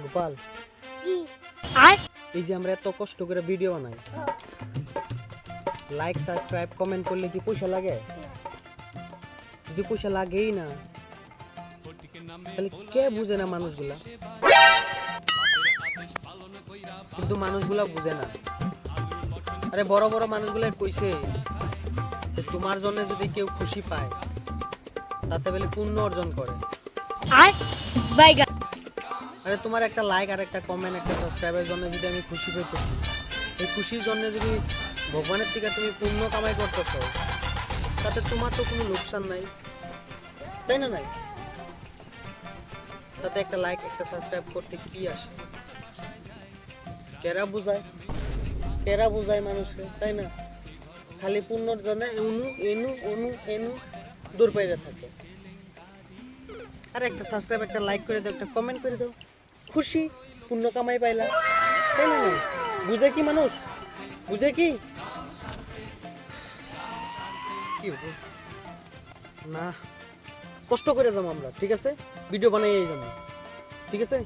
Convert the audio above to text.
গোপাল, এই যে আমরা এত কষ্ট করে ভিডিও বানাই, লাইক সাবস্ক্রাইব কমেন্ট করলে কি পয়সা লাগে? যদি পয়সা লাগেই না, তাহলে কে বুঝে না মানুষগুলা? কিন্তু মানুষগুলা বুঝে না। আরে বড় বড় মানুষগুলা কইছে যে তোমার জন্য যদি কেউ খুশি পায় তাতে বলে পুণ্য অর্জন করে। আরে তোমার একটা লাইক আর একটা কমেন্ট একটা সাবস্ক্রাইবের জন্য যদি আমি খুশি পেতেছি, এই খুশির জন্য যদি ভগবানের থেকে তুমি পুণ্য কামাই করতেছ, তাতে তোমার তো কোনো লোকসান নাই, তাই না? নাই, তাতে একটা লাইক একটা সাবস্ক্রাইব করতে কি আসে? কেরা বুঝায় মানুষকে, তাই না? খালি পুণ্যর জন্য এনু এনু অনু এনু দূর পাইতে থাকে। আর একটা সাবস্ক্রাইব একটা লাইক করে দাও, একটা কমেন্ট করে দাও, খুশি, পুণ্য কামাই পাইলা, তাই না? নাই, বুঝে কি মানুষ? বুঝে কি কি হবো না, কষ্ট করে যাবো আমরা, ঠিক আছে? ভিডিও বানাই যাবো, ঠিক আছে?